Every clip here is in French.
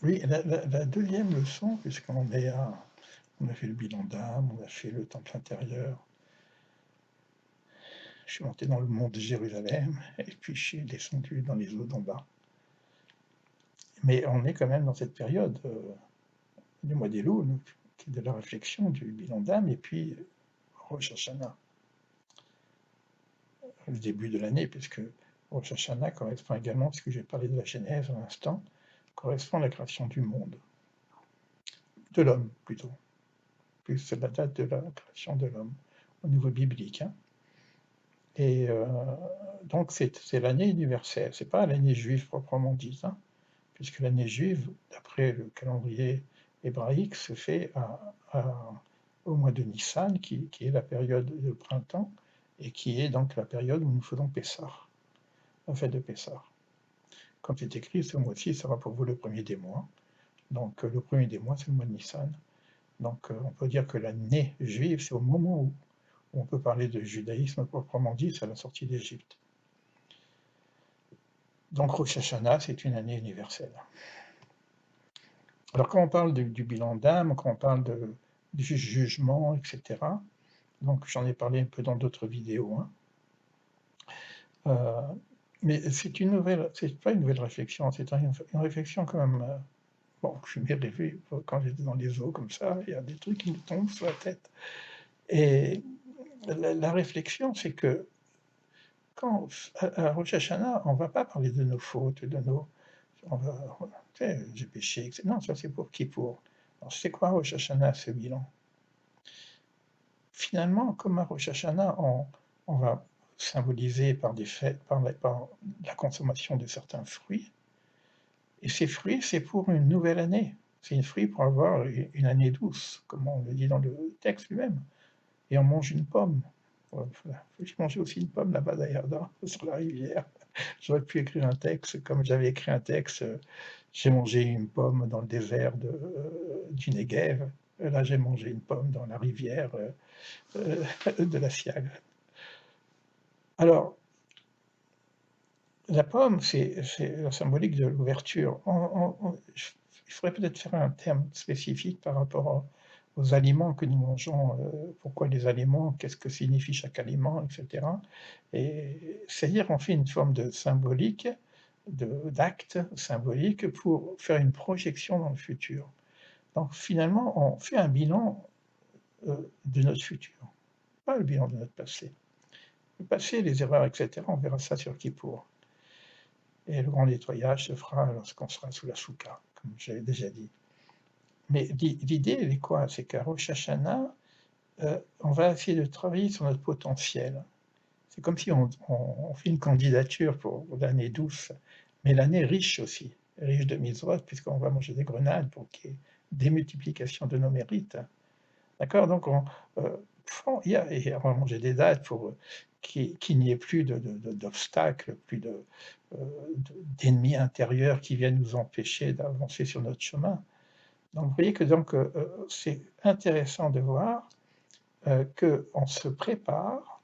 Oui, la deuxième leçon, on a fait le bilan d'âme, on a fait le temple intérieur, je suis monté dans le mont de Jérusalem et puis je suis descendu dans les eaux d'en bas. Mais on est quand même dans cette période, du mois d'Elul, qui est de la réflexion, du bilan d'âme et puis Rosh Hashanah, le début de l'année, puisque Rosh Hashanah correspond également, puisque j'ai parlé de la Genèse à l'instant, correspond à la création du monde, de l'homme plutôt, puisque c'est la date de la création de l'homme au niveau biblique, hein. Et donc c'est l'année universelle, c'est pas l'année juive proprement dite, hein, puisque l'année juive, d'après le calendrier hébraïque, se fait au mois de Nissan, qui est la période de printemps, et qui est donc la période où nous faisons Pessah, la fête de Pessah. Quand c'est écrit, ce mois-ci sera pour vous le premier des mois. Donc le premier des mois, c'est le mois de Nissan. Donc on peut dire que l'année juive, c'est au moment où on peut parler de judaïsme proprement dit, c'est à la sortie d'Égypte. Donc Rosh Hashanah, c'est une année universelle. Alors quand on parle du bilan d'âme, quand on parle du jugement, etc., donc j'en ai parlé un peu dans d'autres vidéos, hein, mais c'est pas une nouvelle réflexion, c'est une réflexion quand même. Bon, je m'y rêvé quand j'étais dans les eaux comme ça, il y a des trucs qui me tombent sur la tête. Et la réflexion, c'est que quand à Rosh Hashanah, on ne va pas parler de nos fautes, de nos on va, tu sais, j'ai péché, etc. Non, ça c'est pour qui pour. Alors c'est quoi Rosh Hashanah, ce bilan? Finalement, comme à Rosh Hashanah, on va symboliser par des fêtes, par la consommation de certains fruits, et ces fruits, c'est pour une nouvelle année. C'est une fruit pour avoir une année douce, comme on le dit dans le texte lui-même. Et on mange une pomme. Voilà. J'ai mangé aussi une pomme là-bas d'ailleurs, sur la rivière. J'aurais pu écrire un texte, comme j'avais écrit un texte, j'ai mangé une pomme dans le désert du Negev. Là, j'ai mangé une pomme dans la rivière de la Siaga. Alors, la pomme, c'est la symbolique de l'ouverture. Il faudrait peut-être faire un terme spécifique par rapport aux aliments que nous mangeons. Pourquoi les aliments, qu'est-ce que signifie chaque aliment, etc. Et c'est-à-dire on fait une forme de symbolique, d'acte symbolique pour faire une projection dans le futur. Donc finalement, on fait un bilan de notre futur, pas le bilan de notre passé. Le passé, les erreurs, etc., on verra ça sur Kippour. Et le grand nettoyage se fera lorsqu'on sera sous la souka, comme j'avais déjà dit. Mais l'idée, elle est quoi? C'est qu'à Rosh Hashanah, on va essayer de travailler sur notre potentiel. C'est comme si on fait une candidature pour l'année douce, mais l'année riche aussi, riche de mitzvot, puisqu'on va manger des grenades pour qu'il y ait démultiplication de nos mérites. D'accord? Donc on va manger des dates pour qu'il n'y ait plus d'obstacles, plus d'ennemis intérieurs qui viennent nous empêcher d'avancer sur notre chemin. Donc vous voyez que c'est intéressant de voir qu'on se prépare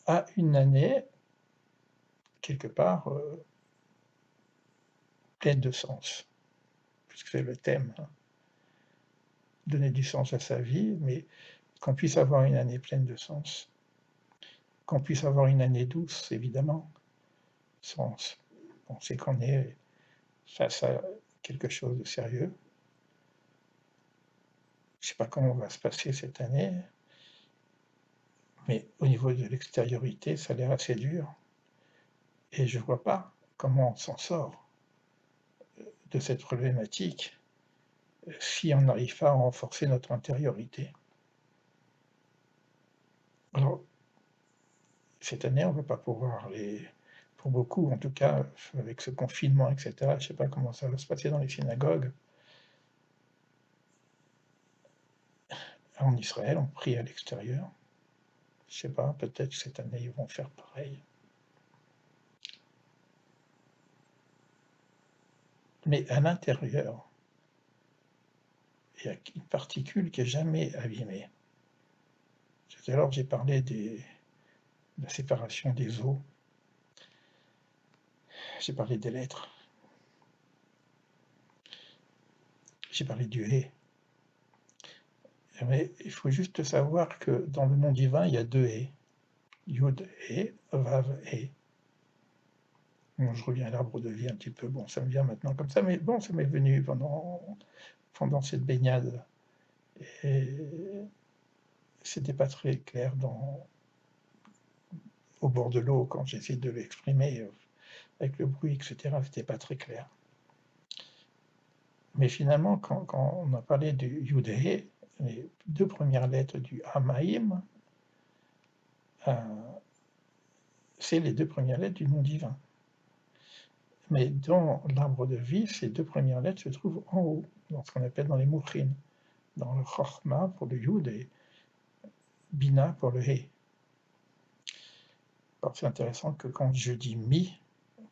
à une année, quelque part, pleine de sens, puisque c'est le thème, hein. Donner du sens à sa vie, mais qu'on puisse avoir une année pleine de sens, qu'on puisse avoir une année douce, évidemment, sans penser qu'on est face à quelque chose de sérieux. Je ne sais pas comment va se passer cette année, mais au niveau de l'extériorité, ça a l'air assez dur. Et je ne vois pas comment on s'en sort de cette problématique si on n'arrive pas à renforcer notre intériorité. Alors, cette année, on ne va pas pouvoir aller, pour beaucoup en tout cas, avec ce confinement, etc., je ne sais pas comment ça va se passer dans les synagogues. En Israël, on prie à l'extérieur. Je ne sais pas, peut-être que cette année, ils vont faire pareil. Mais à l'intérieur, il y a une particule qui n'est jamais abîmée. Tout à l'heure, j'ai parlé de la séparation des eaux. J'ai parlé des lettres. j'ai parlé du Hé. Mais il faut juste savoir que dans le nom divin, il y a deux Hé. Yud Hé, Vav Hé. Bon, je reviens à l'arbre de vie un petit peu. Bon, ça me vient maintenant comme ça, mais bon, ça m'est venu pendant cette baignade. Et c'était pas très clair au bord de l'eau quand j'essaie de l'exprimer avec le bruit, etc. C'était pas très clair. Mais finalement, quand on a parlé du Yud-Hé, les deux premières lettres du Hamaïm, c'est les deux premières lettres du nom divin. Mais dans l'arbre de vie, ces deux premières lettres se trouvent en haut, dans ce qu'on appelle dans les Mouchin, dans le Chochma pour le Yud et Bina pour le Hé. Alors c'est intéressant que quand je dis mi, il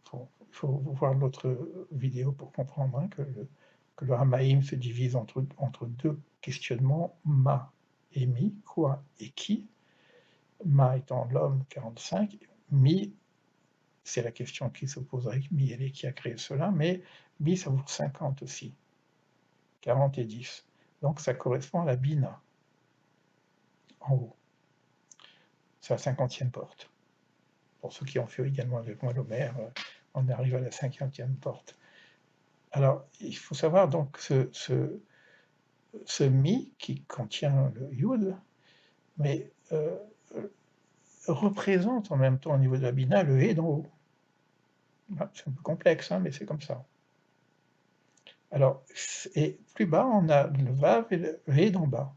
faut voir l'autre vidéo pour comprendre hein, que le Hamaïm se divise entre deux questionnements, ma et mi, quoi et qui. Ma étant l'homme 45, mi, c'est la question qui se pose avec mi, elle est qui a créé cela, mais mi ça vaut 50 aussi, 40 et 10. Donc ça correspond à la Bina, en haut. C'est la 50e porte. Pour ceux qui ont fait également avec moi l'Homère, on arrive à la 50e porte. Alors, il faut savoir donc ce mi qui contient le yud, mais représente en même temps au niveau de la bina le hé d'en haut. C'est un peu complexe, hein, mais c'est comme ça. Alors, et plus bas, on a le vav et le hé d'en bas.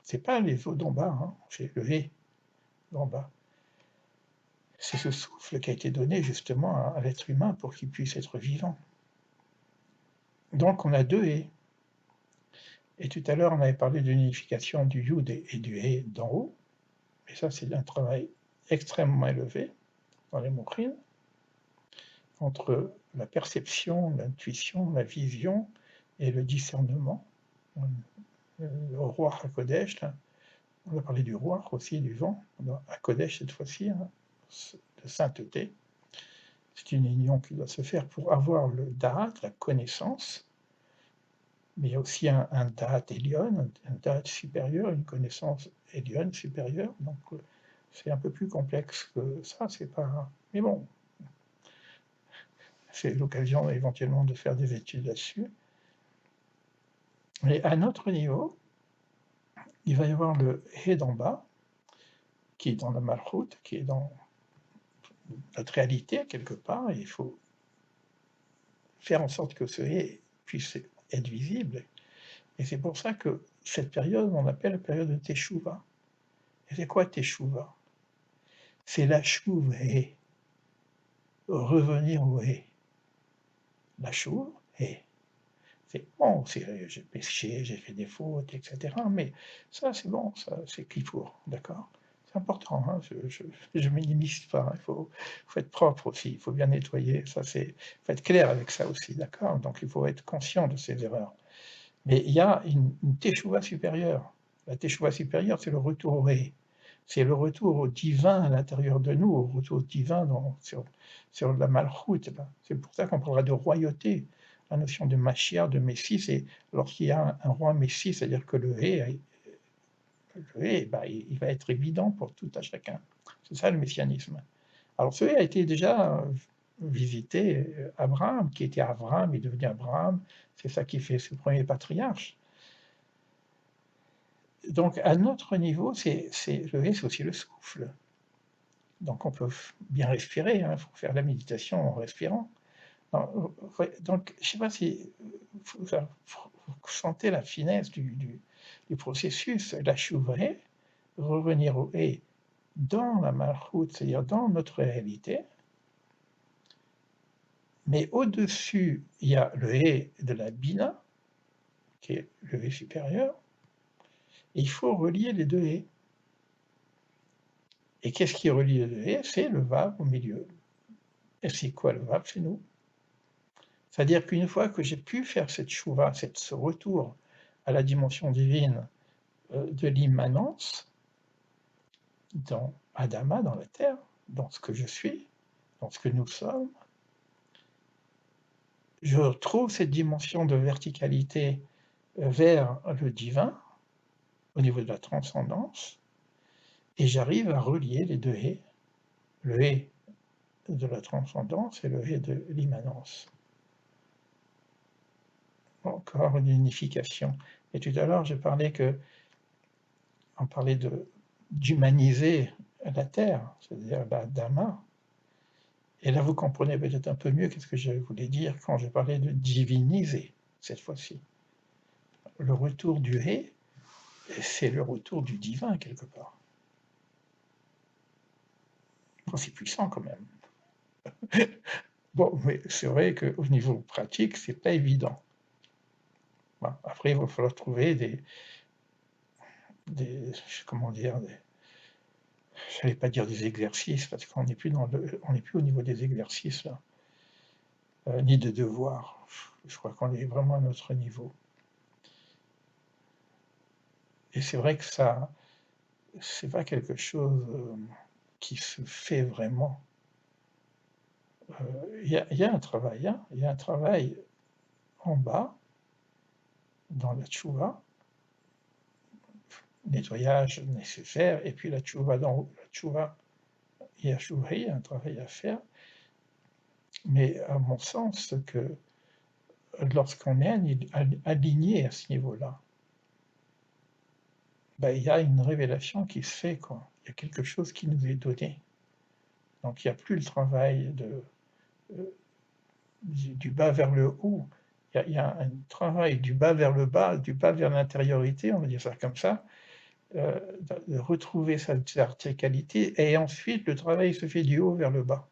C'est pas les os d'en bas, hein, c'est le hé d'en bas. C'est ce souffle qui a été donné justement à l'être humain pour qu'il puisse être vivant. Donc on a deux hé. Et tout à l'heure, on avait parlé de l'unification du yud et du hé d'en haut. Et ça, c'est un travail extrêmement élevé dans les Mouchin, entre la perception, l'intuition, la vision et le discernement. Le roi HaKodesh, on a parlé du roi aussi, du vent, HaKodesh cette fois-ci, hein, de sainteté. C'est une union qui doit se faire pour avoir le Da'at, la connaissance, mais il y a aussi un Da'at Elyon, un Da'at supérieur, une connaissance Elyon supérieure, donc c'est un peu plus complexe que ça, c'est pas... Mais bon, c'est l'occasion éventuellement de faire des études là-dessus. Mais à un autre niveau, il va y avoir le Hé d'en bas, qui est dans la Malchut, qui est dans notre réalité quelque part, et il faut faire en sorte que ce Hé puisse être visible. Et c'est pour ça que cette période, on appelle la période de Teshuvah. Et c'est quoi Teshuvah? C'est la chouve Hé, revenir au Hé. La chouve Hé. C'est bon, j'ai péché, j'ai fait des fautes, etc. Mais ça, c'est bon, ça, c'est Kippour, d'accord? C'est important, hein, je minimise pas, il faut être propre aussi, il faut bien nettoyer, ça c'est, faut être clair avec ça aussi, d'accord? Donc il faut être conscient de ses erreurs. Mais il y a une teshuva supérieure. La teshuva supérieure, c'est le retour au Hé. C'est le retour au divin à l'intérieur de nous, au retour divin sur la malchoute. C'est pour ça qu'on parlera de royauté. La notion de Mashiach, de Messie, c'est lorsqu'il y a un roi Messie, c'est-à-dire que le Hé, il va être évident pour tout à chacun. C'est ça le messianisme. Alors ce Hé a été déjà visité, Abraham, qui était Abraham, est devenu Abraham, c'est ça qui fait ce premier patriarche. Donc à notre niveau, le Hé, c'est aussi le souffle. Donc on peut bien respirer, il faut faire la méditation en respirant. Donc je ne sais pas si vous sentez la finesse du processus, la chouvrée, revenir au Hé dans la malchoute, c'est-à-dire dans notre réalité. Mais au-dessus, il y a le Hé de la Bina, qui est le Hé supérieur, et il faut relier les deux Hé. Et qu'est-ce qui relie les deux Hé? C'est le Vav au milieu. Et c'est quoi le Vav? C'est nous. C'est-à-dire qu'une fois que j'ai pu faire cette chouva, ce retour à la dimension divine de l'immanence, dans Adama, dans la terre, dans ce que je suis, dans ce que nous sommes, je retrouve cette dimension de verticalité vers le divin, au niveau de la transcendance, et j'arrive à relier les 2 haies, le haie de la transcendance et le haie de l'immanence. Encore une unification. Et tout à l'heure, on parlait d'humaniser la Terre, c'est-à-dire la Dhamma. Et là, vous comprenez peut-être un peu mieux qu'est-ce que je voulais dire quand je parlais de diviniser, cette fois-ci. Le retour du Hé, c'est le retour du divin, quelque part. Bon, c'est puissant quand même. Bon, mais c'est vrai qu'au niveau pratique, c'est pas évident. Bon, après, il va falloir trouver comment dire, j'allais pas dire des exercices, parce qu'on n'est plus au niveau des exercices, là, ni de devoirs. Je crois qu'on est vraiment à notre niveau. Et c'est vrai que ça, c'est pas quelque chose qui se fait vraiment. Il y a un travail, hein, il y a un travail en bas, dans la tchouva, nettoyage nécessaire, et puis la tchouva d'en haut. La tchouva, il y a un travail à faire, mais à mon sens, que lorsqu'on est aligné à ce niveau-là, ben, il y a une révélation qui se fait, quoi. Il y a quelque chose qui nous est donné. Donc il n'y a plus le travail du bas vers le haut. Il y a un travail du bas vers le bas, du bas vers l'intériorité, on va dire ça comme ça, de retrouver sa verticalité, et ensuite le travail se fait du haut vers le bas.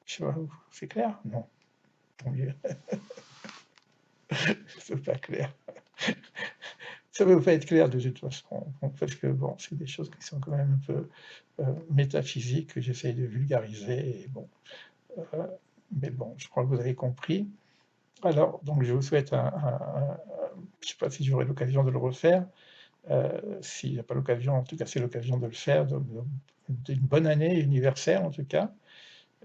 Je sais pas, c'est clair? Non, tant mieux. C'est pas clair. Ça ne veut pas être clair de toute façon, parce que bon, c'est des choses qui sont quand même un peu métaphysiques que j'essaye de vulgariser, et bon, mais bon, je crois que vous avez compris. Alors, donc je vous souhaite je ne sais pas si j'aurai l'occasion de le refaire, s'il n'y a pas l'occasion, en tout cas c'est l'occasion de le faire, d'une bonne année universelle en tout cas,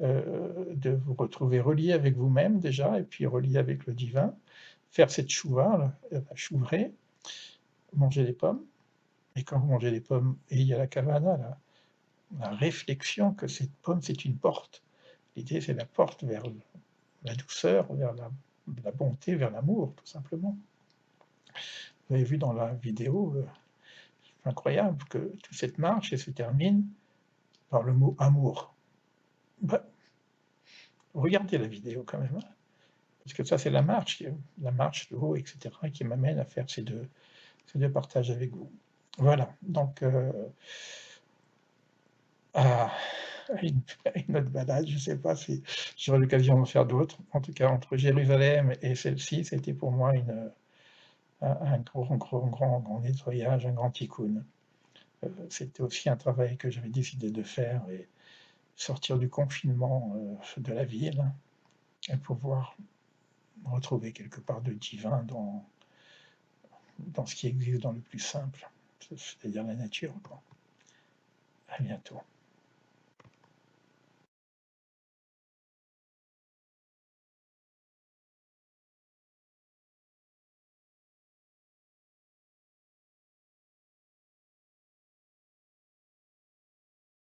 de vous retrouver relié avec vous-même déjà, et puis relié avec le divin, faire cette chouva, la chouvrée, manger des pommes, et quand vous mangez des pommes, et il y a la kavana, la réflexion que cette pomme c'est une porte. L'idée c'est la porte vers la douceur, vers la bonté, vers l'amour, tout simplement. Vous avez vu dans la vidéo, c'est incroyable que toute cette marche, elle se termine par le mot amour. Bah, regardez la vidéo quand même, hein, parce que ça c'est la marche, le haut, etc., qui m'amène à faire ces deux partages avec vous. Voilà, donc à une autre balade, je ne sais pas si j'aurai l'occasion d'en faire d'autres. En tout cas, entre Jérusalem et celle-ci, c'était pour moi un grand nettoyage, un grand tikkun. C'était aussi un travail que j'avais décidé de faire, et sortir du confinement de la ville et pouvoir retrouver quelque part de divin dans ce qui existe dans le plus simple, c'est-à-dire la nature, quoi. À bientôt.